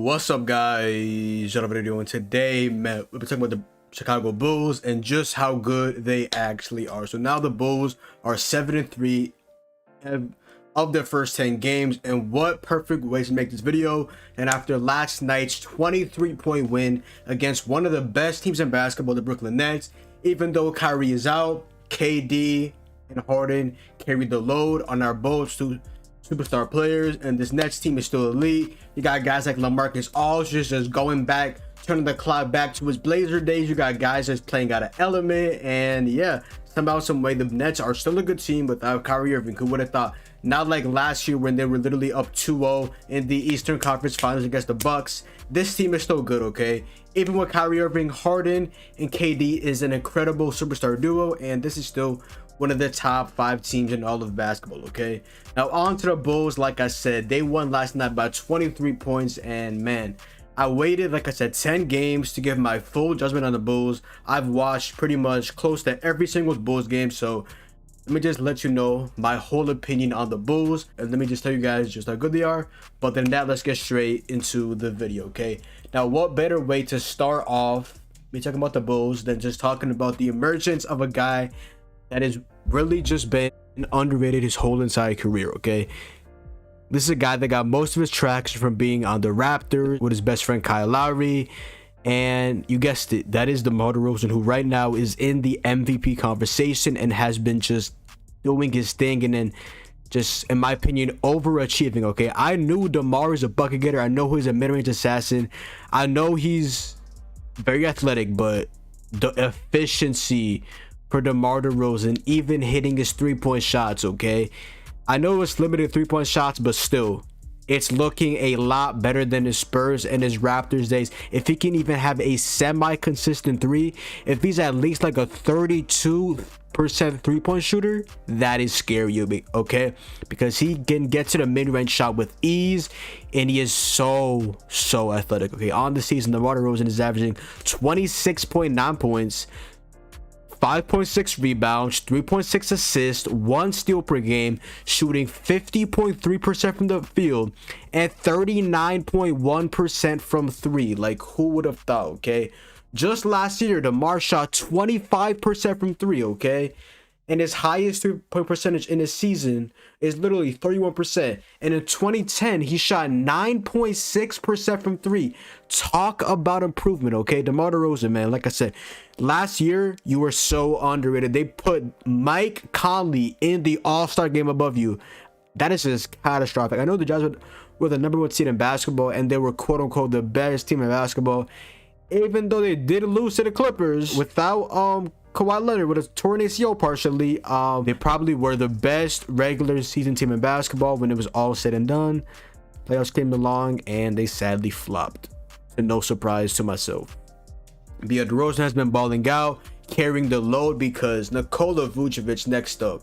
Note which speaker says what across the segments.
Speaker 1: What's up, guys? Another video, and today, man, we'll be talking about the Chicago Bulls and just how good they actually are. So now the Bulls are 7-3 of their first 10 games, and what perfect way to make this video. And after last night's 23-point win against one of the best teams in basketball, the Brooklyn Nets, even though Kyrie is out, KD and Harden carried the load on our Bulls to superstar players, and this Nets team is still elite. You got guys like LaMarcus Aldridge just going back, turning the clock back to his Blazer days. You got guys just playing out of element, and yeah, somehow, some way, the Nets are still a good team without Kyrie Irving. Who would have thought? Not like last year when they were literally up 2-0 in the Eastern Conference Finals against the Bucks. This team is still good, okay? Even with Kyrie Irving, Harden and KD is an incredible superstar duo, and this is still one of the top 5 teams in all of basketball, okay? Now on to the Bulls. Like I said, they won last night by 23 points, and man, I waited, like I said, 10 games to give my full judgment on the Bulls. I've watched pretty much close to every single Bulls game, so let me just let you know my whole opinion on the Bulls, and let me just tell you guys just how good they are. But then that, let's get straight into the video, okay? Now, what better way to start off me talking about the Bulls than just talking about the emergence of a guy that has really just been underrated his whole entire career, okay? This is a guy that got most of his traction from being on the Raptors with his best friend Kyle Lowry, and you guessed it, that is DeMar DeRozan, who right now is in the MVP conversation and has been just doing his thing, and then just, in my opinion, overachieving, okay? I knew DeMar is a bucket getter. I know he's a mid-range assassin. I know he's very athletic, but the efficiency for DeMar DeRozan, even hitting his three-point shots, okay? I know it's limited three-point shots, but still, it's looking a lot better than his Spurs and his Raptors days. If he can even have a semi-consistent three, if he's at least like a 32% three-point shooter, that is scary, okay? Because he can get to the mid-range shot with ease, and he is so athletic, okay? On the season, DeMar DeRozan is averaging 26.9 points, 5.6 rebounds, 3.6 assists, 1 steal per game, shooting 50.3% from the field and 39.1% from 3. Like, who would have thought, okay? Just last year, DeMar shot 25% from 3, okay? And his highest three-point percentage in his season is literally 31%. And in 2010, he shot 9.6% from 3. Talk about improvement, okay? DeMar DeRozan, man, like I said, last year, you were so underrated. They put Mike Conley in the All-Star game above you. That is just catastrophic. I know the Jazz were the #1 seed in basketball, and they were, quote-unquote, the best team in basketball. Even though they did lose to the Clippers without Kawhi Leonard with a torn ACL partially, they probably were the best regular season team in basketball when it was all said and done. Playoffs came along and they sadly flopped. And no surprise to myself. But DeRozan has been balling out, carrying the load, because Nikola Vucevic next up.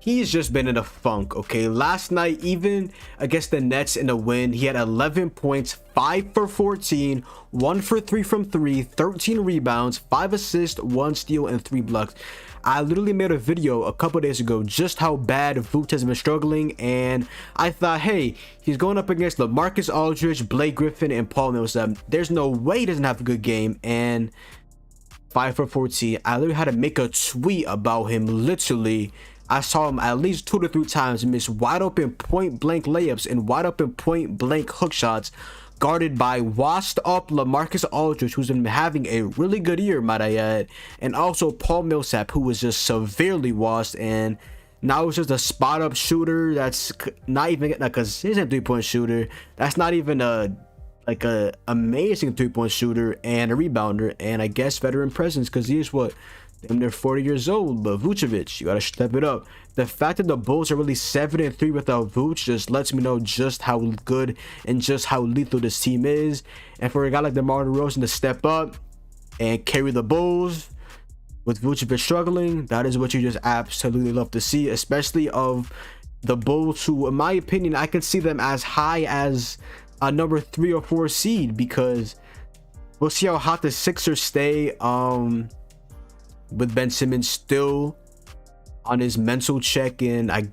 Speaker 1: He's just been in a funk, okay? Last night, even against the Nets in a win, he had 11 points, 5 for 14, 1 for 3 from 3, 13 rebounds, 5 assists, 1 steal, and 3 blocks. I literally made a video a couple days ago just how bad Vooch has been struggling, and I thought, hey, he's going up against LaMarcus Aldridge, Blake Griffin, and Paul Millsap. There's no way he doesn't have a good game, and 5 for 14. I literally had to make a tweet about him, literally. I saw him at least 2 to 3 times miss wide open point blank layups and wide open point blank hook shots, guarded by washed up LaMarcus Aldridge, who's been having a really good year, might I add, and also Paul Millsap, who was just severely washed, and now it's just a spot up shooter that's not even a consistent 3-point shooter. That's not even a amazing 3-point shooter and a rebounder, and I guess veteran presence, because he is what, they're 40 years old. But Vucevic, you gotta step it up. The fact that the Bulls are really 7-3 without Vuce just lets me know just how good and just how lethal this team is. And for a guy like DeMar DeRozan to step up and carry the Bulls with Vucevic struggling, that is what you just absolutely love to see, especially of the Bulls, who, in my opinion, I can see them as high as a number 3 or 4 seed, because we'll see how hot the Sixers stay. With Ben Simmons still on his mental check, and I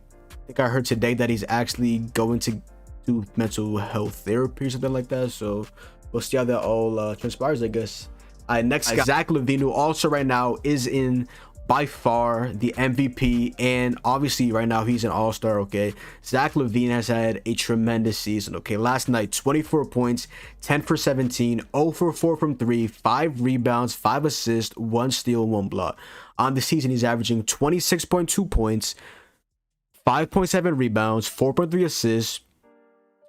Speaker 1: think I heard today that he's actually going to do mental health therapy or something like that. So we'll see how that all transpires, I guess. Next guy, Zach LaVine, who also right now is in by far the MVP, and obviously right now he's an all-star. Okay, Zach LaVine has had a tremendous season. Okay, last night 24 points, 10 for 17, 0 for 4 from 3, 5 rebounds, 5 assists, 1 steal, 1 block. On the season, he's averaging 26.2 points, 5.7 rebounds, 4.3 assists,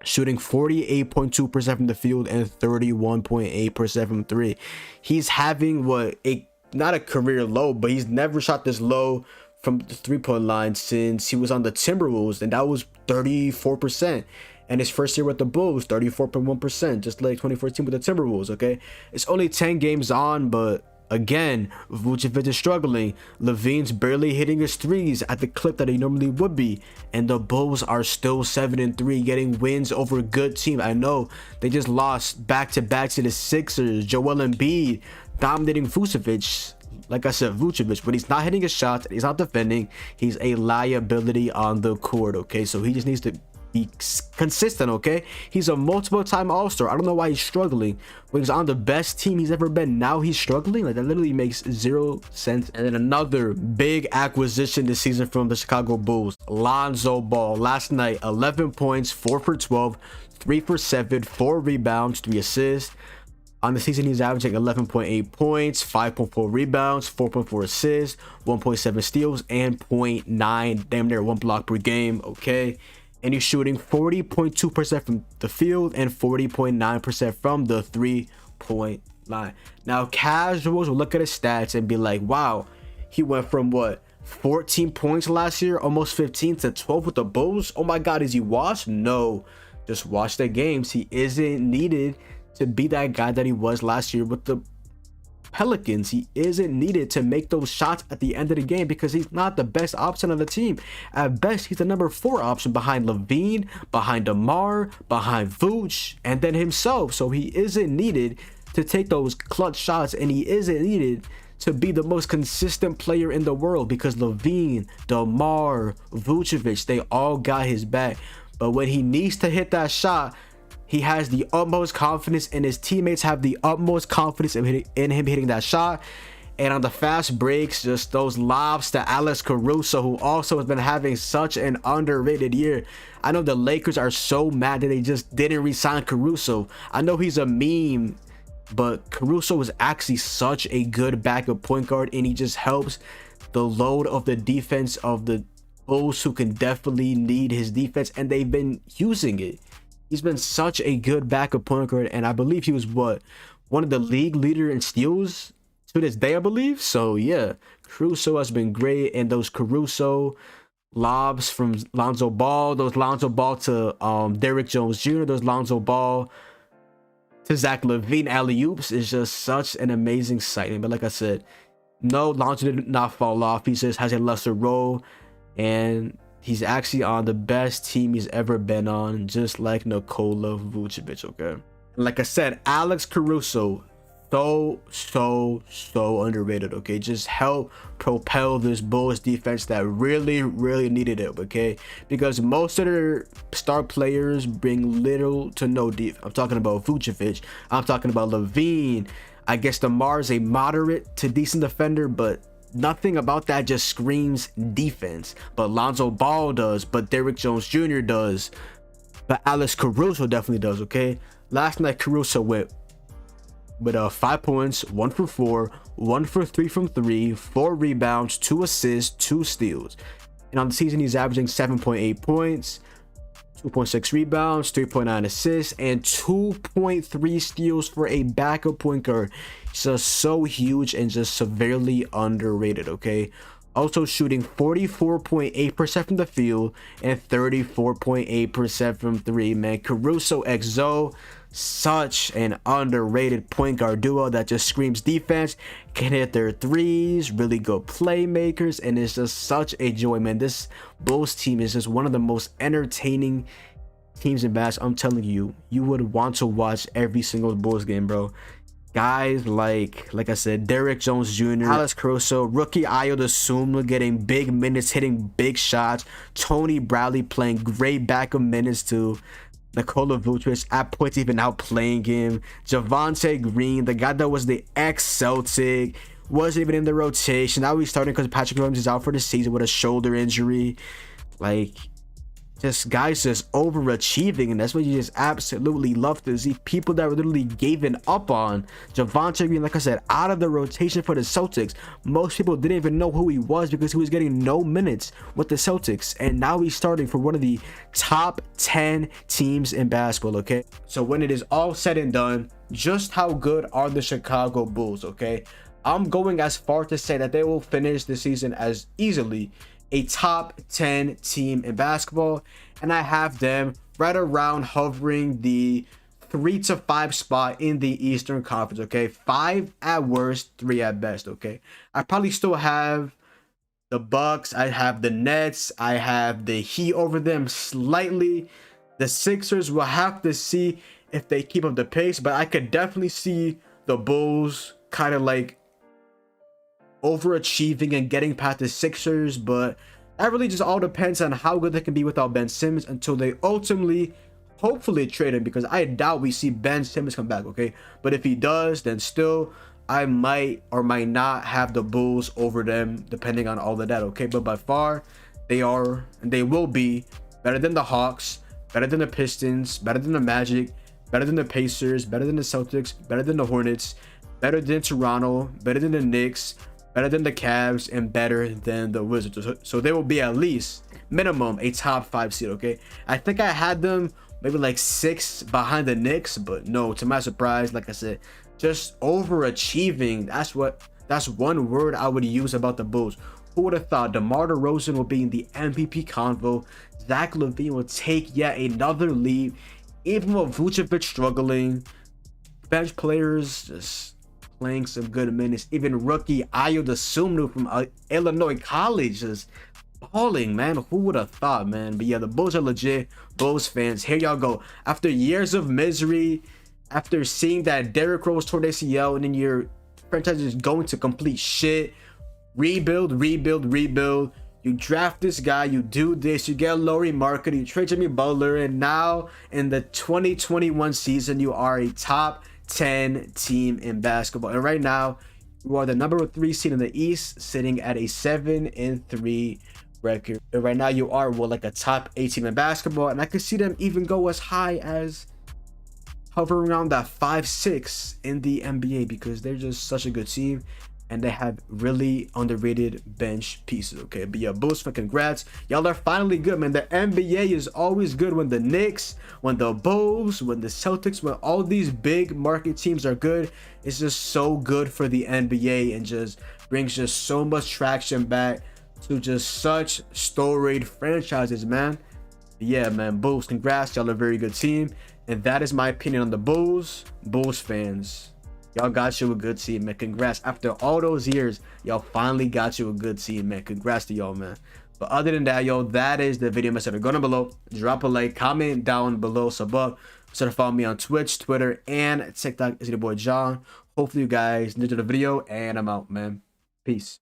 Speaker 1: shooting 48.2% from the field and 31.8% from 3. He's having not a career low, but he's never shot this low from the 3-point line since he was on the Timberwolves, and that was 34%. And his first year with the Bulls, 34.1%, just like 2014 with the Timberwolves. Okay, it's only 10 games on, but again, Vucevic is struggling. LaVine's barely hitting his threes at the clip that he normally would be, and the Bulls are still 7-3, getting wins over good team. I know they just lost back-to-back to the Sixers. Joel Embiid dominating Vucevic. Like I said, Vucevic, when he's not hitting his shots, he's not defending, he's a liability on the court. Okay, so he just needs to be consistent. Okay, he's a multiple-time all-star. I don't know why he's struggling when he's on the best team he's ever been. Now he's struggling. Like, that literally makes 0 sense. And then another big acquisition this season from the Chicago Bulls, Lonzo Ball. Last night, 11 points, 4 for 12, 3 for 7, 4 rebounds, 3 assists. On the season, he's averaging 11.8 points, 5.4 rebounds, 4.4 assists, 1.7 steals, and 0.9, damn near 1 block per game. Okay, and he's shooting 40.2% from the field and 40.9% from the 3-point line. Now, casuals will look at his stats and be like, wow, he went from 14 points last year, almost 15, to 12 with the Bulls. Oh my God, is he washed? No, just watch the games. He isn't needed to be that guy that he was last year with the Pelicans. He isn't needed to make those shots at the end of the game because he's not the best option on the team. At best, he's the number 4 option behind LaVine, behind DeMar, behind Vooch, and then himself. So he isn't needed to take those clutch shots, and he isn't needed to be the most consistent player in the world because LaVine, DeMar, Vucevic, they all got his back. But when he needs to hit that shot, he has the utmost confidence, and his teammates have the utmost confidence in him hitting that shot. And on the fast breaks, just those lobs to Alex Caruso, who also has been having such an underrated year. I know the Lakers are so mad that they just didn't re-sign Caruso. I know he's a meme, but Caruso is actually such a good backup point guard, and he just helps the load of the defense of the Bulls, who can definitely need his defense, and they've been using it. He's been such a good backup point guard, and I believe he was one of the league leader in steals to this day, I believe. So yeah, Caruso has been great, and those Caruso lobs from Lonzo Ball, those Lonzo Ball to Derrick Jones Jr., those Lonzo Ball to Zach LaVine alley-oops is just such an amazing sight. But like I said, no, Lonzo did not fall off. He just has a lesser role, and he's actually on the best team he's ever been on, just like Nikola Vucevic. Okay, like I said, Alex Caruso, so underrated. Okay, just help propel this Bulls defense that really needed it. Okay, because most of their star players bring little to no defense. I'm talking about Vucevic, I'm talking about LaVine. I guess DeMar is a moderate to decent defender, but nothing about that just screams defense. But Lonzo Ball does, but Derrick Jones Jr. does, but Alex Caruso definitely does. Okay, last night Caruso went with 5 points, 1 for 4, 1 for 3 from 3, 4 rebounds, 2 assists, 2 steals. And on the season, he's averaging 7.8 points, 2.6 rebounds, 3.9 assists, and 2.3 steals for a backup point guard. Just so huge and just severely underrated. Okay, also shooting 44.8% from the field and 34.8% from 3. Man, Caruso XO, such an underrated point guard duo that just screams defense, can hit their threes, really good playmakers, and it's just such a joy. Man, this Bulls team is just one of the most entertaining teams in basketball. I'm telling you, you would want to watch every single Bulls game, bro. Guys like I said, Derrick Jones Jr., Alex Caruso, rookie Ayo Dosunmu getting big minutes, hitting big shots, Tony Bradley playing great backup minutes too. Nikola Vucevic at points even outplaying him. Javonte Green, the guy that was the ex-Celtic, wasn't even in the rotation. Now he's starting because Patrick Williams is out for the season with a shoulder injury. Like, just guys just overachieving, and that's what you just absolutely love to see. People that were literally giving up on Javonte Green, like I said, out of the rotation for the Celtics. Most people didn't even know who he was because he was getting no minutes with the Celtics, and now he's starting for one of the top 10 teams in basketball. Okay, so when it is all said and done, just how good are the Chicago Bulls? Okay, I'm going as far to say that they will finish the season as easily a top 10 team in basketball, and I have them right around hovering the 3 to 5 spot in the Eastern Conference. Okay, 5 at worst, 3 at best. Okay, I probably still have the Bucks, I have the Nets, I have the Heat over them slightly. The Sixers, will have to see if they keep up the pace, but I could definitely see the Bulls kind of like overachieving and getting past the Sixers. But that really just all depends on how good they can be without Ben Simmons until they ultimately hopefully trade him, because I doubt we see Ben Simmons come back. Okay, but if he does, then still I might or might not have the Bulls over them depending on all of that. Okay, but by far they are and they will be better than the Hawks, better than the Pistons, better than the Magic, better than the Pacers, better than the Celtics, better than the Hornets, better than Toronto, better than the Knicks, better than the Cavs, and better than the Wizards. So they will be at least minimum a top 5 seed. Okay, I think I had them maybe like 6 behind the Knicks, but no, to my surprise, like I said, just overachieving. That's one word I would use about the Bulls. Who would have thought DeMar DeRozan will be in the MVP convo? Zach LaVine will take yet another lead, even with Vucevic struggling. Bench players just playing some good minutes. Even rookie Ayo Dosunmu from Illinois College is balling, man. Who would have thought, man? But yeah, the Bulls are legit. Bulls fans, here y'all go. After years of misery, after seeing that Derrick Rose tore the ACL, and then your franchise is going to complete shit. Rebuild. You draft this guy, you do this, you get Laurie Market, you trade Jimmy Butler, and now in the 2021 season, you are a top 10 team in basketball. And right now, you are the number 3 seed in the East, sitting at a 7-3 record. And right now, you are like a top 8 team in basketball, and I could see them even go as high as hovering around that 5-6 in the NBA, because they're just such a good team and they have really underrated bench pieces. Okay, but yeah, Bulls, congrats, y'all are finally good, man. The NBA is always good when the Knicks, when the Bulls, when the Celtics, when all these big market teams are good. It's just so good for the NBA and just brings just so much traction back to just such storied franchises, man. But yeah, man, Bulls, congrats, y'all are a very good team. And that is my opinion on the Bulls. Bulls fans, y'all got you a good team, man. Congrats. After all those years, y'all finally got you a good team, man. Congrats to y'all, man. But other than that, yo, that is the video message. Go down below, drop a like, comment down below, sub up. So follow me on Twitch, Twitter, and TikTok. It's your boy John. Hopefully you guys enjoyed the video, and I'm out, man. Peace.